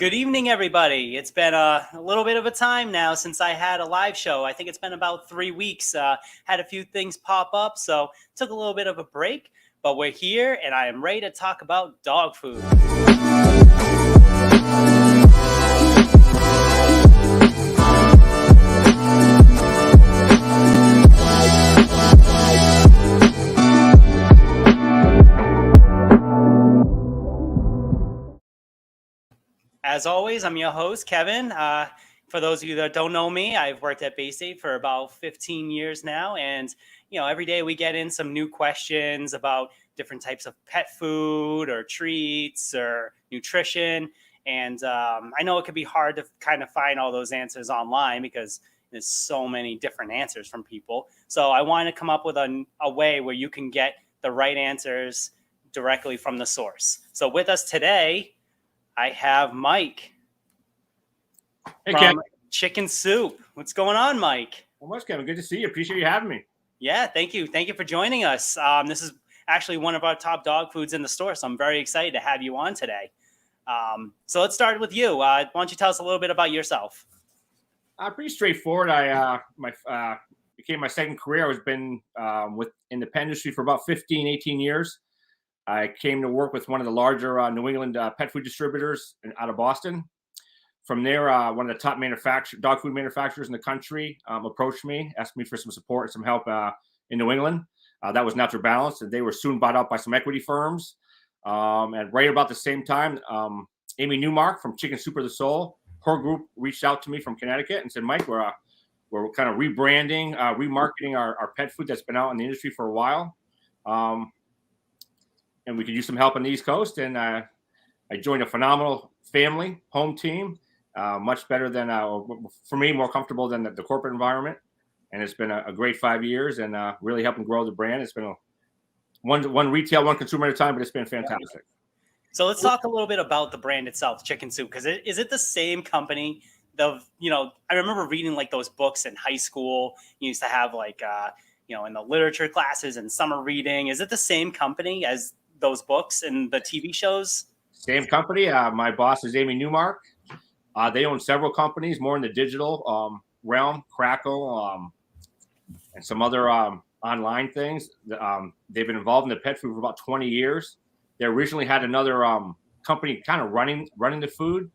Good evening, everybody. It's been a little bit of a time now since I had a live show. I think it's been about 3 weeks. Had a few things pop up, so took a little bit of a break. But we're here, and I am ready to talk about dog food. As always, I'm your host, Kevin. For those of you that don't know me, I've worked at Baystate for about 15 years now. And, every day we get in some new questions about different types of pet food or treats or nutrition. And I know it could be hard to kind of find all those answers online because there's so many different answers from people. So I want to come up with a way where you can get the right answers directly from the source. So with us today, I have Mike Hey, from Kevin. Chicken Soup. What's going on, Mike? Well, much, Kevin. Good to see you. Appreciate you having me. Yeah, thank you. Thank you for joining us. This is actually one of our top dog foods in the store, so I'm very excited to have you on today. So let's start with you. Why don't you tell us a little bit about yourself? Pretty straightforward. I became my second career. I've been in the pet industry for about 15, 18 years. I came to work with one of the larger New England pet food distributors out of Boston. From there, one of the top dog food manufacturers in the country approached me, asked me for some support and some help in New England. That was Natural Balance, and they were soon bought out by some equity firms. And right about the same time, Amy Newmark from Chicken Soup for the Soul, her group reached out to me from Connecticut and said, Mike, we're kind of rebranding, remarketing our pet food that's been out in the industry for a while. And we could use some help on the East Coast. And I joined a phenomenal family, home team, much better than, for me, more comfortable than the corporate environment. And it's been a great 5 years and really helping grow the brand. It's been one retail, one consumer at a time, but it's been fantastic. So let's talk a little bit about the brand itself, Chicken Soup, because is it the same company? I remember reading like those books in high school. You used to have like, in the literature classes and summer reading. Is it the same company as those books and the TV shows? Same company. My boss is Amy Newmark. They own several companies, more in the digital realm, Crackle, and some other online things. They've been involved in the pet food for about 20 years. They originally had another company kind of running the food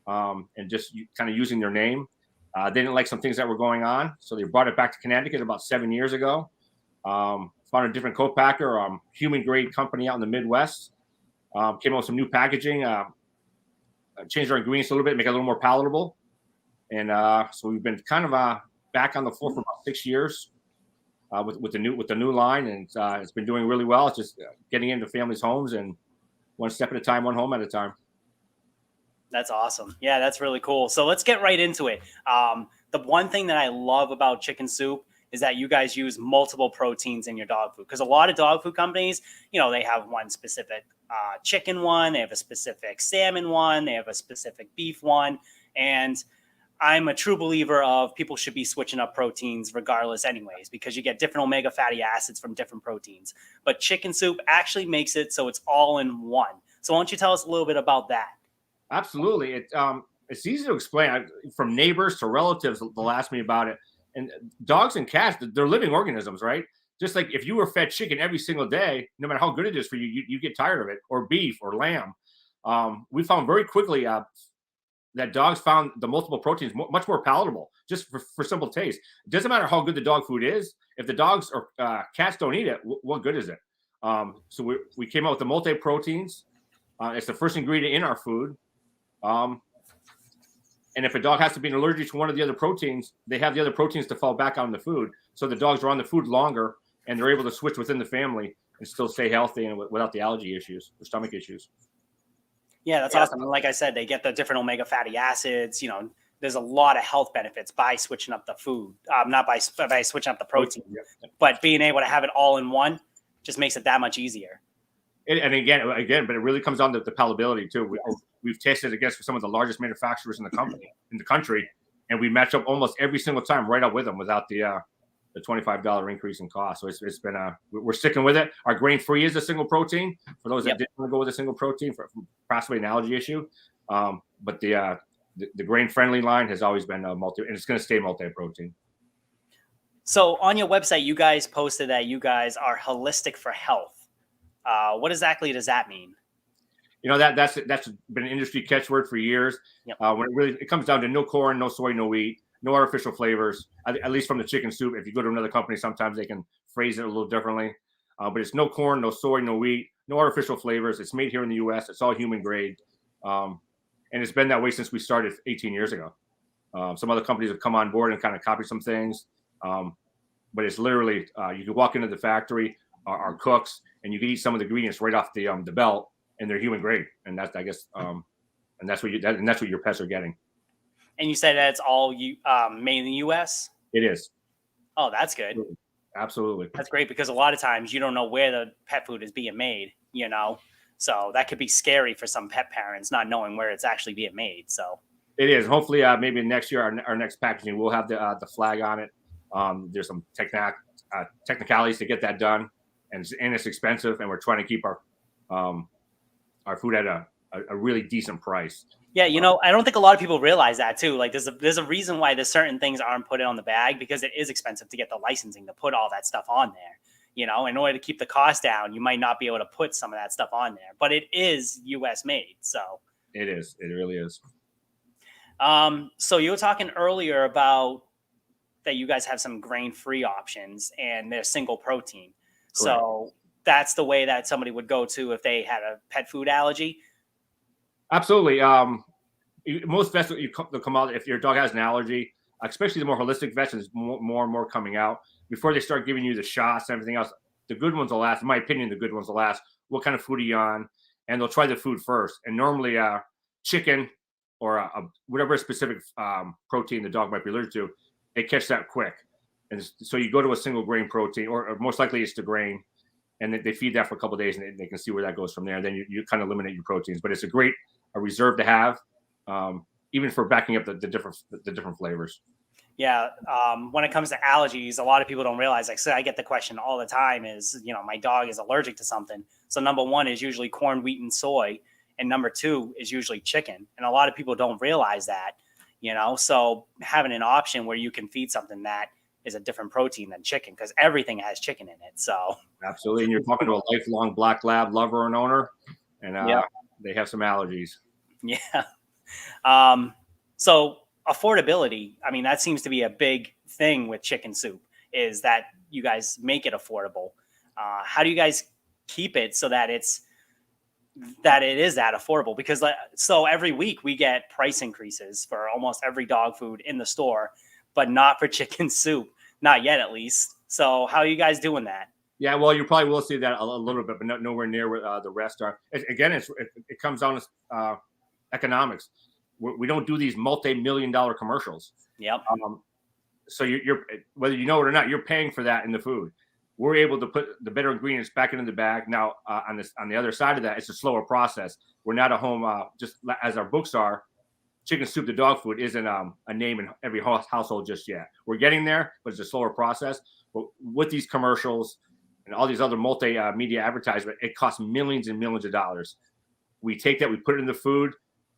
and just kind of using their name. They didn't like some things that were going on, so they brought it back to Connecticut about 7 years ago. Found a different co-packer, human grade company out in the Midwest. Came out with some new packaging, changed our ingredients a little bit, make it a little more palatable. And so we've been kind of back on the floor for about 6 years with the new line, and it's been doing really well. It's just getting into families' homes and one step at a time, one home at a time. That's awesome. Yeah, that's really cool. So let's get right into it. The one thing that I love about Chicken Soup is that you guys use multiple proteins in your dog food, because a lot of dog food companies, they have one specific chicken one, they have a specific salmon one, they have a specific beef one. And I'm a true believer of people should be switching up proteins regardless anyways, because you get different omega fatty acids from different proteins. But Chicken Soup actually makes it so it's all in one. So why don't you tell us a little bit about that? Absolutely. It's easy to explain. From neighbors to relatives, they'll ask me about it. And dogs and cats, they're living organisms, right? Just like if you were fed chicken every single day, no matter how good it is for you, you get tired of it, or beef or lamb. We found very quickly that dogs found the multiple proteins much more palatable, just for simple taste. It doesn't matter how good the dog food is. If the dogs or cats don't eat it, what good is it? So we came out with the multi-proteins. It's the first ingredient in our food. And if a dog has to be allergic to one of the other proteins, they have the other proteins to fall back on the food. So the dogs are on the food longer, and they're able to switch within the family and still stay healthy and without the allergy issues or stomach issues. Yeah, that's awesome. And like I said, they get the different omega fatty acids. There's a lot of health benefits by switching up the food, not by switching up the protein, but being able to have it all in one just makes it that much easier. And again, but it really comes down to the palatability too. We've tested against some of the largest manufacturers in the country, and we match up almost every single time right up with them without the $25 increase in cost. So it's been we're sticking with it. Our grain free is a single protein for those that didn't want to go with a single protein for possibly an allergy issue. but the grain-friendly line has always been multi, and it's going to stay multi-protein. So on your website, you guys posted that you guys are holistic for health. What exactly does that mean? You know, that's been an industry catchword for years. Yep. When it comes down to no corn, no soy, no wheat, no artificial flavors, at least from the chicken soup. If you go to another company, sometimes they can phrase it a little differently. But it's no corn, no soy, no wheat, no artificial flavors. It's made here in the U.S. It's all human grade. And it's been that way since we started 18 years ago. Some other companies have come on board and kind of copied some things. But it's literally, you can walk into the factory, our cooks, and you can eat some of the ingredients right off the belt, and they're human grade. And that's, I guess, and that's what your pets are getting. And you said that it's all made in the U.S.? It is. Oh, that's good. Absolutely. That's great, because a lot of times you don't know where the pet food is being made, you know? So that could be scary for some pet parents, not knowing where it's actually being made. So it is. Hopefully, maybe next year, our next packaging, we'll have the flag on it. There's some technicalities to get that done, and it's expensive, and we're trying to keep our food at a really decent price. Yeah, you know, I don't think a lot of people realize that too. Like there's a reason why there's certain things aren't put on the bag, because it is expensive to get the licensing to put all that stuff on there. You know, in order to keep the cost down, you might not be able to put some of that stuff on there, but it is US made. So it is. It really is. So you were talking earlier about that you guys have some grain-free options and they're single protein. Correct. So that's the way that somebody would go to if they had a pet food allergy. Absolutely. Most vets they'll come out if your dog has an allergy, especially the more holistic vets, and there's more and more coming out before they start giving you the shots and everything else. The good ones will last. In my opinion, the good ones will last. What kind of food are you on? And they'll try the food first. And normally, chicken or whatever specific protein the dog might be allergic to, they catch that quick. And so you go to a single grain protein, or most likely it's the grain, and they feed that for a couple of days, and they can see where that goes from there. And then you kind of eliminate your proteins. But it's a reserve to have, even for backing up the different flavors. Yeah. When it comes to allergies, a lot of people don't realize, like, so I get the question all the time is, you know, my dog is allergic to something. So number one is usually corn, wheat, and soy. And number two is usually chicken. And a lot of people don't realize that, you know, so having an option where you can feed something that is a different protein than chicken, because everything has chicken in it. So absolutely. And you're talking to a lifelong black lab lover and owner, and they have some allergies. Yeah. So affordability, I mean, that seems to be a big thing with chicken soup, is that you guys make it affordable. How do you guys keep it so that it is that affordable? Because so every week we get price increases for almost every dog food in the store, but not for chicken soup, not yet at least. So how are you guys doing that? Yeah, well, you probably will see that a little bit, but nowhere near where the rest are. It comes down to economics. We don't do these multi-million-dollar commercials. Yep. So you're whether you know it or not, you're paying for that in the food. We're able to put the better ingredients back into the bag. Now, on the other side of that, it's a slower process. We're not a home, just as our books are. Chicken soup, the dog food, isn't a name in every household just yet. We're getting there, but it's a slower process. But with these commercials and all these other multimedia advertisement, it costs millions and millions of dollars. We take that, we put it in the food,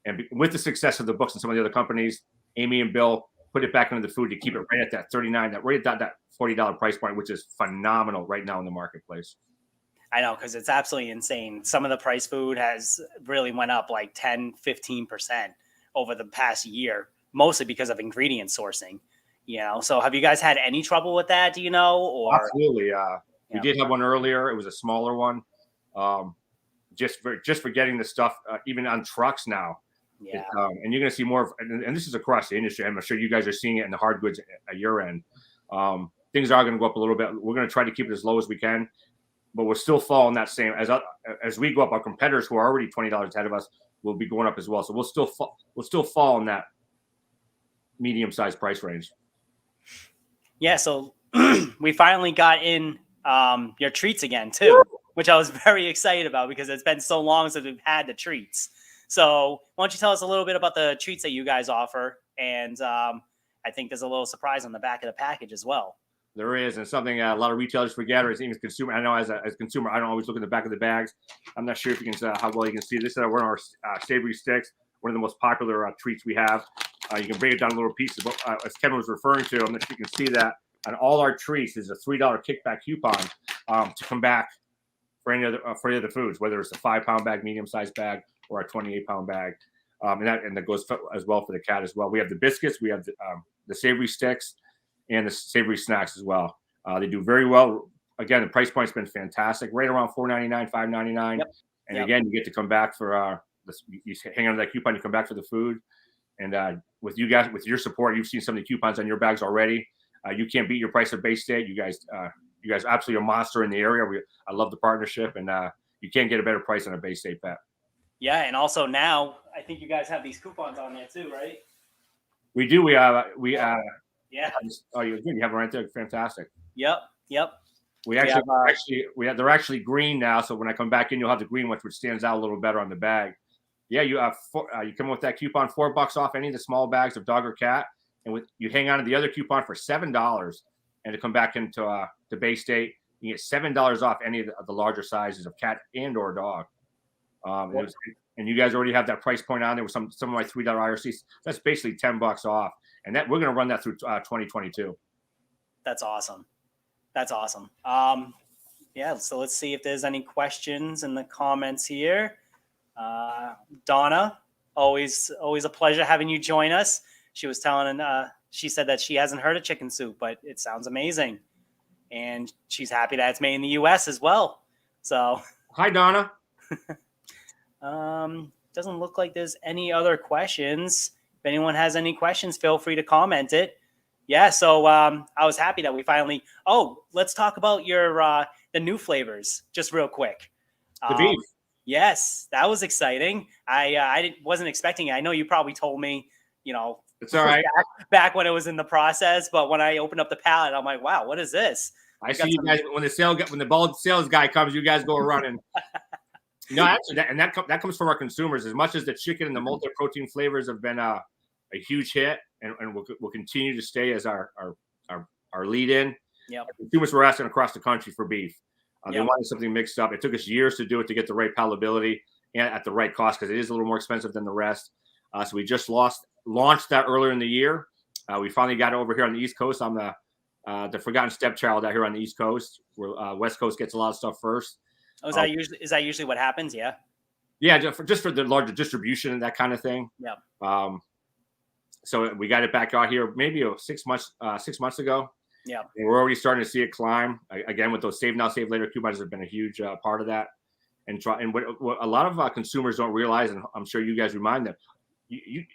and with the success of the books and some of the other companies, Amy and Bill put it back into the food to keep it right at that $39, right at that $40 price point, which is phenomenal right now in the marketplace. I know, because it's absolutely insane. Some of the price food has really went up like 10, 15% over the past year, mostly because of ingredient sourcing. You know, so have you guys had any trouble with that? Do you know? Or absolutely, we did have one earlier. It was a smaller one, just for getting the stuff even on trucks now. Yeah, and you're going to see more, and this is across the industry. I'm sure you guys are seeing it in the hard goods at your end. Things are going to go up a little bit. We're going to try to keep it as low as we can, but we're still following that same as we go up. Our competitors who are already $20 ahead of us will be going up as well. So we'll still fall in that medium-sized price range. Yeah. So we finally got in your treats again too, which I was very excited about because it's been so long since we've had the treats. So why don't you tell us a little bit about the treats that you guys offer? And I think there's a little surprise on the back of the package as well. There is, and something a lot of retailers forget, or even as consumer. I know as a consumer, I don't always look at the back of the bags. I'm not sure if you can how well you can see this. We're on our savory sticks. one of the most popular treats we have. You can break it down in little pieces. But as Kevin was referring to, I'm not sure you can see that on all our treats is a $3 kickback coupon to come back for any other foods, whether it's a 5-pound bag, medium-sized bag, or a 28-pound bag. And that goes as well for the cat as well. We have the biscuits, we have the savory sticks, and the savory snacks as well. They do very well. Again, the price point's been fantastic, right around $4.99, $5.99. Yep. And again, you get to come back for you hang on to that coupon, you come back for the food. And with you guys, with your support, you've seen some of the coupons on your bags already. You can't beat your price at Bay State. You guys absolutely a monster in the area. I love the partnership, and you can't get a better price on a Bay State pet. Yeah, and also now I think you guys have these coupons on there too, right? We do. Yeah. Oh, you have it right there. Fantastic. Yep. They're actually green now. So when I come back in, you'll have the green ones, which stands out a little better on the bag. Yeah, you come with that coupon, $4 off any of the small bags of dog or cat, and you hang on to the other coupon for $7, and to come back into the Bay State, you get $7 off any of the larger sizes of cat and or dog. And you guys already have that price point on there with some of my $3 IRCs. That's basically $10 off, and that we're going to run that through 2022. That's awesome. Yeah. So let's see if there's any questions in the comments here. Donna, always a pleasure having you join us. She was she said that she hasn't heard of chicken soup, but it sounds amazing, and she's happy that it's made in the U.S. as well. So, hi, Donna. Doesn't look like there's any other questions. If anyone has any questions, feel free to comment it. Yeah. So, I was happy that we finally. Oh, let's talk about your the new flavors just real quick. The beef. Yes, that was exciting. I wasn't expecting it. I know you probably told me, it's all right back when it was in the process, but when I opened up the pallet, I'm like, wow, what is this? I see you guys when the bald sales guy comes, you guys go running. No, actually, that comes from our consumers. As much as the chicken and the multi-protein flavors have been a huge hit, and will continue to stay as our lead in. Yeah, consumers were asking across the country for beef. They wanted something mixed up. It took us years to do it to get the right palatability and at the right cost, because it is a little more expensive than the rest. So we just launched that earlier in the year. We finally got it over here on the East Coast. I'm the forgotten stepchild out here on the East Coast, where West Coast gets a lot of stuff first. Oh, is that usually what happens? Yeah. Yeah, just for the larger distribution and that kind of thing. Yeah. So we got it back out here maybe 6 months ago. Yeah. And we're already starting to see it climb again with those save now, save later coupons have been a huge part of that. And what a lot of consumers don't realize, and I'm sure you guys remind them, you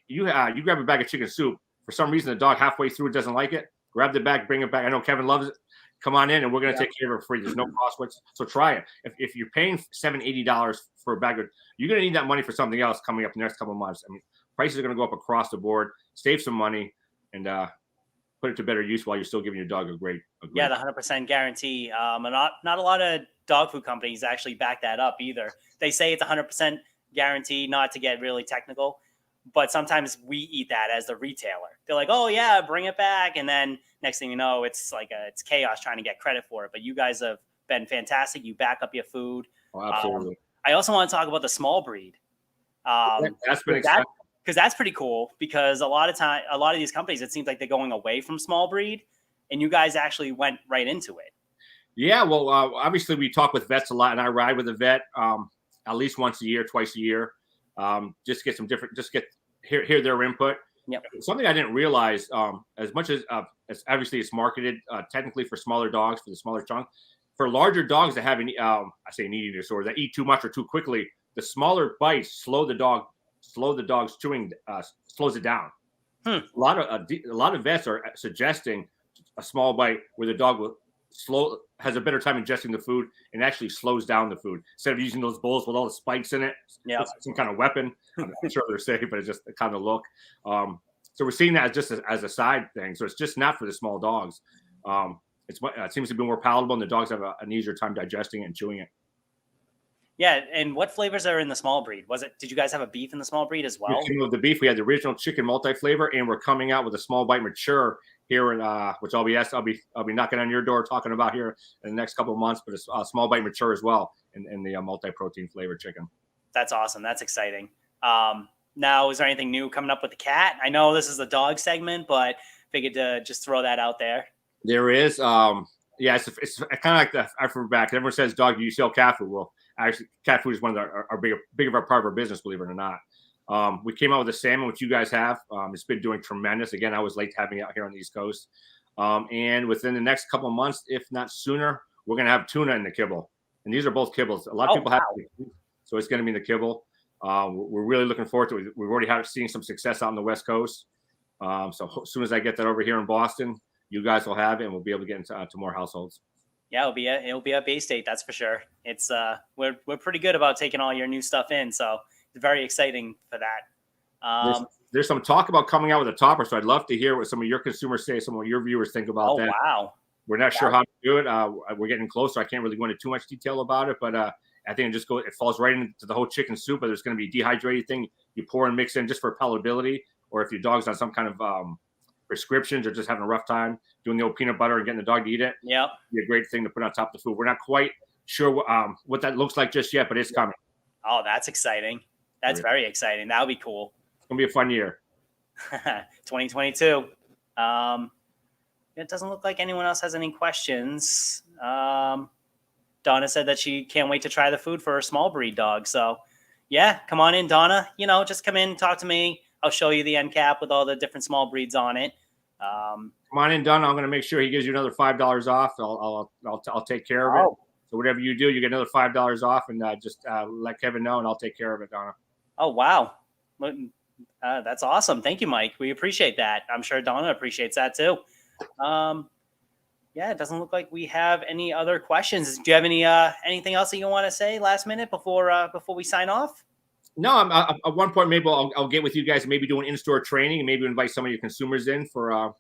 grab a bag of chicken soup. For some reason, the dog halfway through doesn't like it. Grab the bag, bring it back. I know Kevin loves it. Come on in, and we're going to take care of it free. There's no cost. So try it. If you're paying $80 for a bag of, you're going to need that money for something else coming up the next couple of months. I mean, prices are going to go up across the board. Save some money and put it to better use while you're still giving your dog a great. Yeah, the 100% guarantee. And not a lot of dog food companies actually back that up either. They say it's 100% guarantee, not to get really technical, but sometimes we eat that as the retailer. They're like, oh yeah, bring it back. And then next thing you know, it's it's chaos trying to get credit for it. But you guys have been fantastic. You back up your food. Oh, absolutely. I also want to talk about the small breed. That's been exciting. Because that's pretty cool, because a lot of these companies, it seems like they're going away from small breed, and you guys actually went right into it. Yeah, well, obviously we talk with vets a lot, and I ride with a vet at least once a year, twice a year, just hear their input. Yep. Something I didn't realize, as much as obviously it's marketed technically for smaller dogs, for the smaller chunk, for larger dogs that have an eating disorder, that eat too much or too quickly, the smaller bites slow the dog's chewing, slows it down. A lot of vets are suggesting a small bite where the dog has a better time ingesting the food and actually slows down the food instead of using those bowls with all the spikes in it. Yeah, some kind of weapon. I'm not sure they're safe, but it's just the kind of look. So we're seeing that as a side thing. So it's just not for the small dogs. It seems to be more palatable, and the dogs have an easier time digesting it and chewing it. Yeah, and what flavors are in the small breed? Did you guys have a beef in the small breed as well? With the beef, we had the original chicken multi-flavor, and we're coming out with a small bite mature here, in which I'll be knocking on your door talking about here in the next couple of months. But a small bite mature as well in the multi-protein flavored chicken. That's awesome. That's exciting. Now, is there anything new coming up with the cat? I know this is a dog segment, but figured to just throw that out there. There is. Yeah, it's kind of like the I forgot back. Everyone says, "Dog, do you sell cat food?" Well, actually, cat food is one of our big of our part of our business, believe it or not. We came out with a salmon, which you guys have. It's been doing tremendous. Again, I was late having it out here on the East Coast. And within the next couple of months, if not sooner, we're going to have tuna in the kibble. And these are both kibbles. A lot of people have, so it's going to be in the kibble. We're really looking forward to it. We've already seen some success out on the West Coast. So as soon as I get that over here in Boston, you guys will have it, and we'll be able to get into to more households. Yeah, it'll be at Bay State, that's for sure. It's we're pretty good about taking all your new stuff in, so it's very exciting for that. There's some talk about coming out with a topper, so I'd love to hear what some of your consumers say, some of your viewers think about that. Wow. We're not sure how to do it. We're getting closer. I can't really go into too much detail about it, but I think it falls right into the whole chicken soup. But there's going to be a dehydrated thing you pour and mix in just for palatability, or if your dog's on some kind of prescriptions or just having a rough time doing the old peanut butter and getting the dog to eat it. Yeah, be a great thing to put on top of the food. We're not quite sure what that looks like just yet, but it's coming. Oh, that's exciting. That's very exciting. That'll be cool. It's gonna be a fun year. 2022. It doesn't look like anyone else has any questions. Donna said that she can't wait to try the food for her small breed dog. So yeah, come on in, Donna. Just come in, talk to me. I'll show you the end cap with all the different small breeds on it. Come on in, Donna. I'm going to make sure he gives you another $5 off. I'll take care of it. So whatever you do, you get another $5 off, and just let Kevin know, and I'll take care of it, Donna. Oh wow, that's awesome. Thank you, Mike. We appreciate that. I'm sure Donna appreciates that too. Yeah, it doesn't look like we have any other questions. Do you have anything else that you want to say last minute before we sign off? No, at one point maybe I'll get with you guys and maybe do an in-store training and maybe invite some of your consumers in for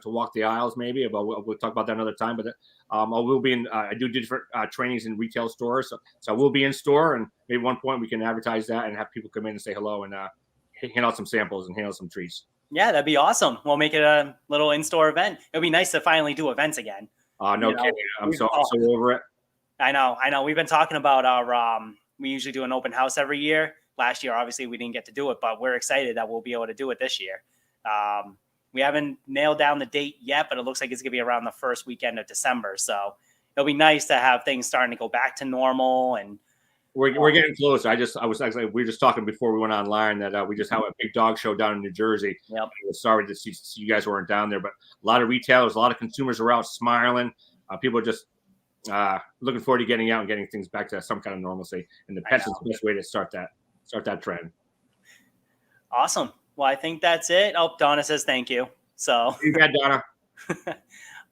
to walk the aisles maybe. But we'll talk about that another time. But I will be in. I do different trainings in retail stores, so I will be in store, and maybe one point we can advertise that and have people come in and say hello and hand out some samples and hand out some treats. Yeah, that'd be awesome. We'll make it a little in-store event. It'd be nice to finally do events again. No kidding. I'm so over it. I know. We've been talking about our. We usually do an open house every year. Last year, obviously, we didn't get to do it, but we're excited that we'll be able to do it this year. We haven't nailed down the date yet, but it looks like it's going to be around the first weekend of December. So it'll be nice to have things starting to go back to normal. And we're getting close. We were just talking before we went online that we just have a big dog show down in New Jersey. Yep. I was sorry to see you guys weren't down there, but a lot of retailers, a lot of consumers are out smiling. People are just looking forward to getting out and getting things back to some kind of normalcy. And the pets is the best way to start that trend. Awesome. Well, I think that's it. Oh, Donna says thank you. So you got Donna.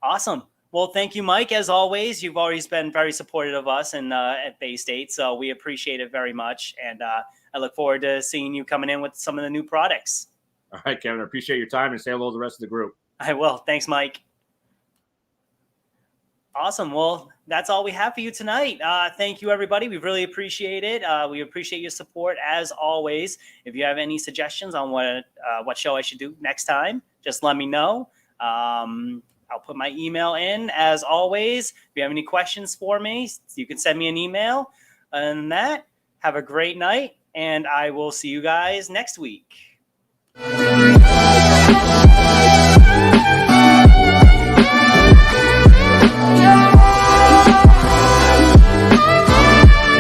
Awesome. Well, thank you, Mike. As always, you've always been very supportive of us and at Bay State, so we appreciate it very much. And I look forward to seeing you coming in with some of the new products. All right, Kevin. I appreciate your time, and say hello to the rest of the group. I will. Thanks, Mike. Awesome. Well, that's all we have for you tonight. Thank you, everybody. We really appreciate it. We appreciate your support as always. If you have any suggestions on what show I should do next time, just let me know. I'll put my email in as always. If you have any questions for me, you can send me an email. And that, have a great night, and I will see you guys next week.